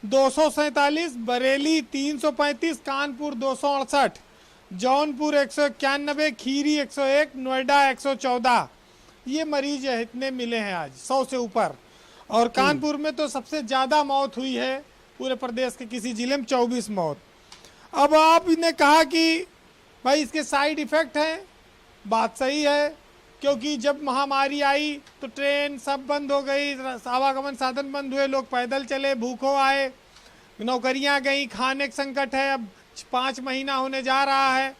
247, बरेली 335, कानपुर 268, जौनपुर 191, खीरी 101, नोएडा 114। ये मरीज है, इतने मिले हैं आज 100 से ऊपर। और कानपुर में तो सबसे ज़्यादा मौत हुई है पूरे प्रदेश के किसी जिले में, 24 मौत। अब आपने कहा कि भाई इसके साइड इफ़ेक्ट हैं, बात सही है, क्योंकि जब महामारी आई तो ट्रेन सब बंद हो गई, आवागमन साधन बंद हुए, लोग पैदल चले, भूखों आए, नौकरियां गई, खाने का संकट है, अब 5 महीना होने जा रहा है,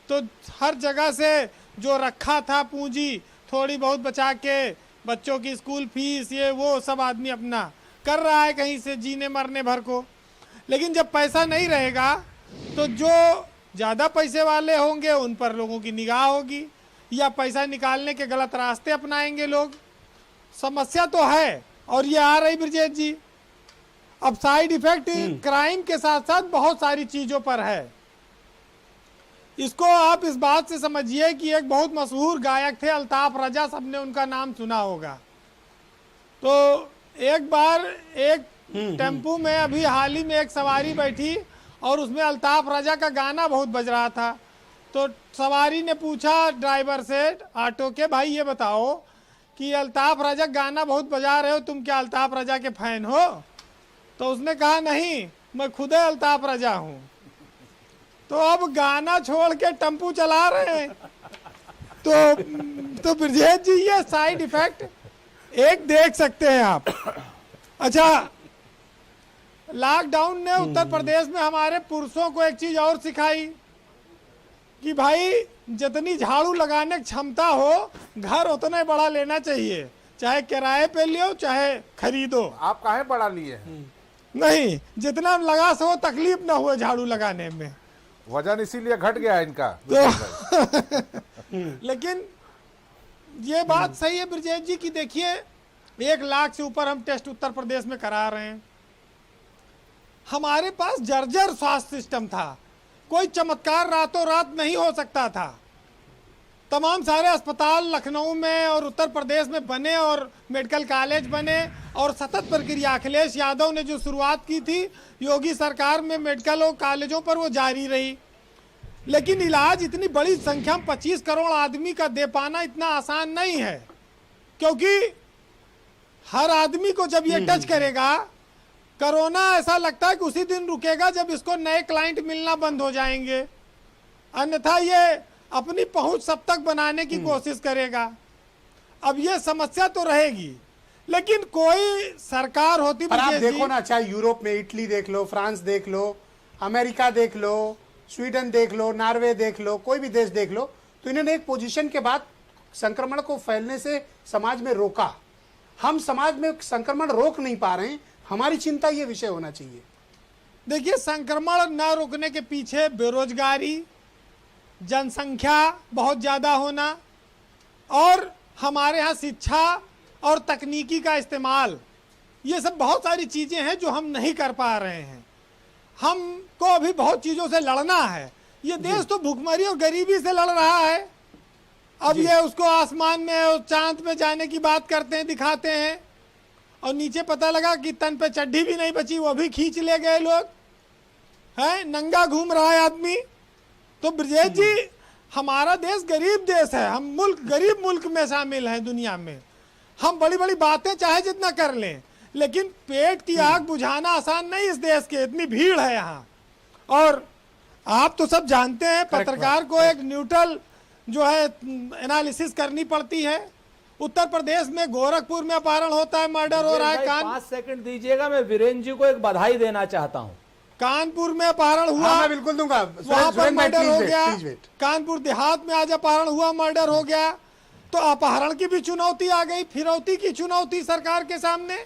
तो हर जगह से जो रखा था पूंजी थोड़ी बहुत बचा के बच्चों की स्कूल फीस ये वो सब आदमी अपना कर रहा है कहीं से जीने मरने भर को। लेकिन जब पैसा नहीं रहेगा तो जो ज़्यादा पैसे वाले होंगे उन पर लोगों की निगाह होगी, या पैसा निकालने के गलत रास्ते अपनाएंगे लोग। समस्या तो है और ये आ रही ब्रजेश जी। अब साइड इफेक्ट क्राइम के साथ साथ बहुत सारी चीज़ों पर है। इसको आप इस बात से समझिए कि एक बहुत मशहूर गायक थे अल्ताफ राजा, सबने उनका नाम सुना होगा। तो एक बार एक टेम्पू में अभी हाल ही में एक सवारी बैठी और उसमें अल्ताफ राजा का गाना बहुत बज रहा था। तो सवारी ने पूछा ड्राइवर से ऑटो के, भाई ये बताओ कि अल्ताफ राजा गाना बहुत बजा रहे हो, तुम क्या अल्ताफ राजा के फैन हो? तो उसने कहा नहीं, मैं खुद अल्ताफ राजा हूँ। तो अब गाना छोड़ के टेम्पू चला रहे हैं। तो ब्रजेश जी ये साइड इफेक्ट एक देख सकते हैं आप। अच्छा, लॉकडाउन ने उत्तर प्रदेश में हमारे पुरुषों को एक चीज और सिखाई कि भाई जितनी झाड़ू लगाने की क्षमता हो घर उतना ही बड़ा लेना चाहिए, चाहे किराए पे लियो चाहे खरीदो। आप काहे बड़ा लिए? नहीं, जितना लगा सो तकलीफ ना हुए झाड़ू लगाने में। वजन इसीलिए घट गया है इनका। तो लेकिन ये बात सही है ब्रजेश जी की देखिए 1 लाख से ऊपर हम टेस्ट उत्तर प्रदेश में करा रहे हैं। हमारे पास जर्जर स्वास्थ्य सिस्टम था, कोई चमत्कार रातों रात नहीं हो सकता था। तमाम सारे अस्पताल लखनऊ में और उत्तर प्रदेश में बने और मेडिकल कॉलेज बने और सतत प्रक्रिया अखिलेश यादव ने जो शुरुआत की थी योगी सरकार में मेडिकल और कॉलेजों पर वो जारी रही। लेकिन इलाज इतनी बड़ी संख्या में 25 करोड़ आदमी का दे पाना इतना आसान नहीं है, क्योंकि हर आदमी को जब ये टच करेगा, कोरोना ऐसा लगता है कि उसी दिन रुकेगा जब इसको नए क्लाइंट मिलना बंद हो जाएंगे, अन्यथा ये अपनी पहुंच सब तक बनाने की कोशिश करेगा। अब ये समस्या तो रहेगी, लेकिन कोई सरकार होती। पर आप देखो ना, चाहे यूरोप में इटली देख लो, फ्रांस देख लो, अमेरिका देख लो, स्वीडन देख लो, नॉर्वे देख लो, कोई भी देश देख लो, तो इन्होंने एक पोजीशन के बाद संक्रमण को फैलने से समाज में रोका। हम समाज में संक्रमण रोक नहीं पा रहे हैं, हमारी चिंता ये विषय होना चाहिए। देखिए, संक्रमण न रोकने के पीछे बेरोजगारी, जनसंख्या बहुत ज़्यादा होना और हमारे यहाँ शिक्षा और तकनीकी का इस्तेमाल, ये सब बहुत सारी चीज़ें हैं जो हम नहीं कर पा रहे हैं। हमको अभी बहुत चीज़ों से लड़ना है। ये देश तो भूखमरी और गरीबी से लड़ रहा है। अब ये उसको आसमान में और चांद पे जाने की बात करते हैं, दिखाते हैं, और नीचे पता लगा कि तन पे चड्डी भी नहीं बची, वो भी खींच ले गए लोग हैं, नंगा घूम रहा है आदमी। तो ब्रजेश जी, हमारा देश गरीब देश है, हम मुल्क गरीब मुल्क में शामिल हैं दुनिया में। हम बड़ी बड़ी बातें चाहे जितना कर लें, लेकिन पेट की आग बुझाना आसान नहीं इस देश के, इतनी भीड़ है यहाँ। और आप तो सब जानते हैं, पत्रकार को एक न्यूट्रल जो है एनालिसिस करनी पड़ती है। उत्तर प्रदेश में गोरखपुर में अपहरण होता है, मर्डर हो रहा है। 5 सेकंड दीजिएगा, मैं वीरेंद्र जी को एक बधाई देना चाहता हूँ। कानपुर में अपहरण हुआ, मैं बिल्कुल दूंगा, वहां पर मर्डर हो गया। कानपुर देहात में आज अपहरण हुआ, मर्डर हो गया। तो अपहरण की भी चुनौती आ गई, फिरौती की चुनौती सरकार के सामने,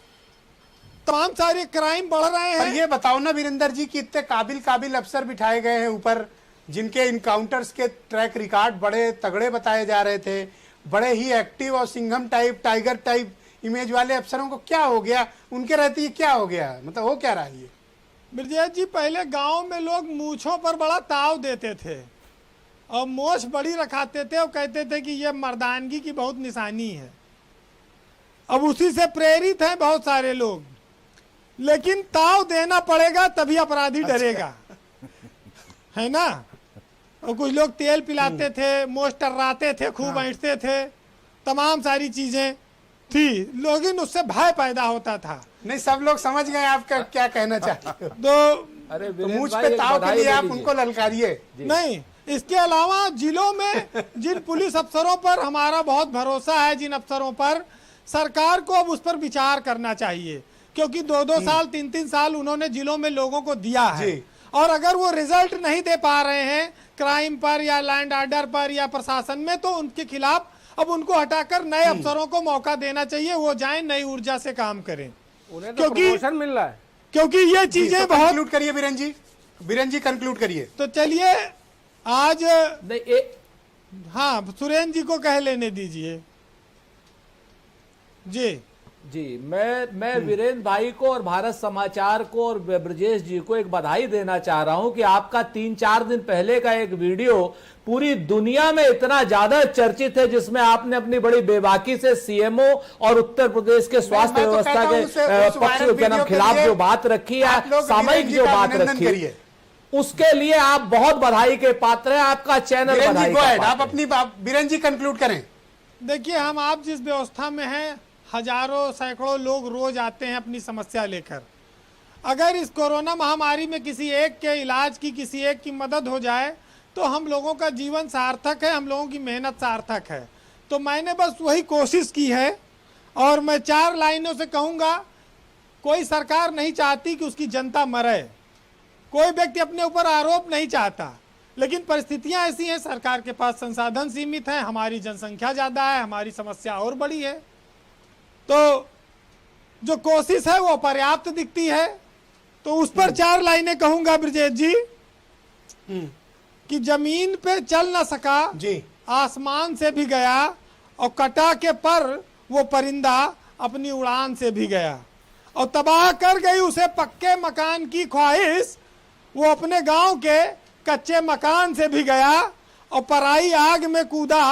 तमाम सारे क्राइम बढ़ रहे हैं। ये बताओ ना वीरेंद्र जी कि इतने काबिल अफसर बिठाए गए हैं ऊपर, जिनके इनकाउंटर्स के ट्रैक रिकॉर्ड बड़े तगड़े बताए जा रहे थे, बड़े ही एक्टिव और Singham type, tiger type image वाले अफसरों को क्या हो गया? उनके रहते ही क्या हो गया? मतलब हो क्या रहा है ये? ब्रजेश जी, पहले गांव में लोग मूछों पर बड़ा ताव देते थे और मोछ बड़ी रखाते थे और कहते थे कि ये मर्दानगी की बहुत निशानी है। अब उसी से प्रेरित हैं बहुत सारे लोग। लेकिन ताव देना पड़ेगा तभी अपराधी डरेगा, है ना। और कुछ लोग तेल पिलाते थे, मोस्ट टर्राते थे, खूब ऐंठते थे, तमाम सारी चीजें थी, लेकिन उससे भय पैदा होता था। नहीं, सब लोग समझ गए आपका क्या कहना चाहते हो। तो अरे तो वीरेंद्र मुझ भाई, पे एक ताव के बधाई लिए दे आप दीजिए। उनको ललकारिए। नहीं, इसके अलावा जिलों में जिन पुलिस अफसरों पर हमारा बहुत भरोसा है, जिन अफसरों पर, सरकार को अब उस पर विचार करना चाहिए, क्योंकि 2-2 साल 3-3 साल उन्होंने जिलों में लोगों को दिया है, जी। और अगर वो रिजल्ट नहीं दे पा रहे हैं क्राइम पर या लैंड ऑर्डर पर या प्रशासन में, तो उनके खिलाफ अब उनको हटाकर नए अफसरों को मौका देना चाहिए, वो जाएं नई ऊर्जा से काम करें, उन्हें तो क्योंकि- प्रमोशन मिल रहा है। क्योंकि ये चीजें बहुत। कंक्लूड करिए वीरेन जी, वीरेन जी कंक्लूड करिए। तो चलिए आज, नहीं, हाँ, सुरेंद्र जी को कह लेने दीजिए जी। जी, मैं वीरेंद्र भाई को और भारत समाचार को और ब्रजेश जी को एक बधाई देना चाह रहा हूं कि आपका 3-4 दिन पहले का एक वीडियो पूरी दुनिया में इतना ज्यादा चर्चित है, जिसमें आपने अपनी बड़ी बेबाकी से सीएमओ और उत्तर प्रदेश के स्वास्थ्य मैं तो व्यवस्था कहता के हूं उस पक्ष वायरल के वीडियो के खिलाफ लिए जो बात रखी है, आप लोग सामयिक वीरेन जी जो का बात अभिनंदन रखी, करिए। उसके लिए आप बहुत बधाई के पात्र हैं। आपका चैनल वीरेन जी बधाई गो का अहेड, पात्र आप है। अपनी वीरेन जी कंक्लूड करें। देखिए, हम आप जिस व्यवस्था में हैं, हजारों सैकड़ों लोग रोज आते हैं अपनी समस्या लेकर। अगर इस कोरोना महामारी में किसी एक के इलाज की, किसी एक की मदद हो जाए, तो हम लोगों का जीवन सार्थक है, हम लोगों की मेहनत सार्थक है। तो मैंने बस वही कोशिश की है, और मैं 4 लाइनों से कहूँगा, कोई सरकार नहीं चाहती कि उसकी जनता मरे, कोई व्यक्ति अपने ऊपर आरोप नहीं चाहता, लेकिन परिस्थितियां ऐसी हैं, सरकार के पास संसाधन सीमित हैं, हमारी जनसंख्या ज़्यादा है, हमारी समस्या और बड़ी है। तो जो कोशिश है वो पर्याप्त दिखती है। तो उस पर 4 लाइनें कहूंगा ब्रजेश जी, कि जमीन पे चल ना सका, जी, आसमान से भी गया, और कटा के पर वो परिंदा अपनी उड़ान से भी गया, और तबाह कर गई उसे पक्के मकान की ख्वाहिश, वो अपने गांव के कच्चे मकान से भी गया, और पराई आग में कूदा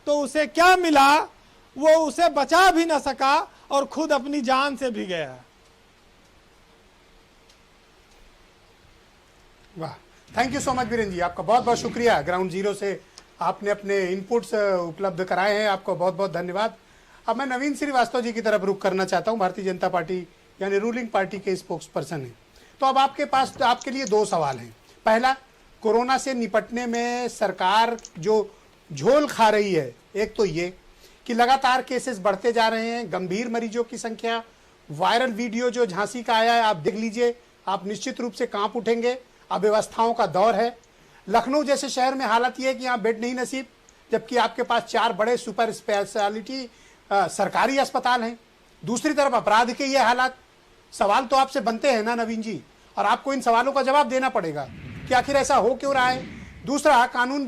तो उसे क्या मिला, वो उसे बचा भी न सका और खुद अपनी जान से भी गया। वाह, thank you so much Viren ji, आपका बहुत बहुत शुक्रिया। ग्राउंड जीरो से आपने अपने इनपुट्स उपलब्ध कराए हैं, आपको बहुत बहुत धन्यवाद। अब मैं नवीन श्रीवास्तव जी की तरफ रुख करना चाहता हूं, भारतीय जनता पार्टी यानी रूलिंग पार्टी के स्पोक्स पर्सन हैं। तो अब आपके पास आपके लिए 2 सवाल हैं। पहला, कोरोना से निपटने में सरकार जो झोल खा रही है, एक तो ये कि लगातार केसेस बढ़ते जा रहे हैं, गंभीर मरीजों की संख्या, वायरल वीडियो जो झांसी का आया है आप देख लीजिए, आप निश्चित रूप से कांप उठेंगे। अव्यवस्थाओं का दौर है। लखनऊ जैसे शहर में हालत यह है कि यहाँ बेड नहीं नसीब, जबकि आपके पास 4 बड़े सुपर स्पेशलिटी सरकारी अस्पताल हैं। दूसरी तरफ अपराध के ये हालात। सवाल तो आपसे बनते हैं ना नवीन जी, और आपको इन सवालों का जवाब देना पड़ेगा कि आखिर ऐसा हो क्यों रहा है। दूसरा, कानून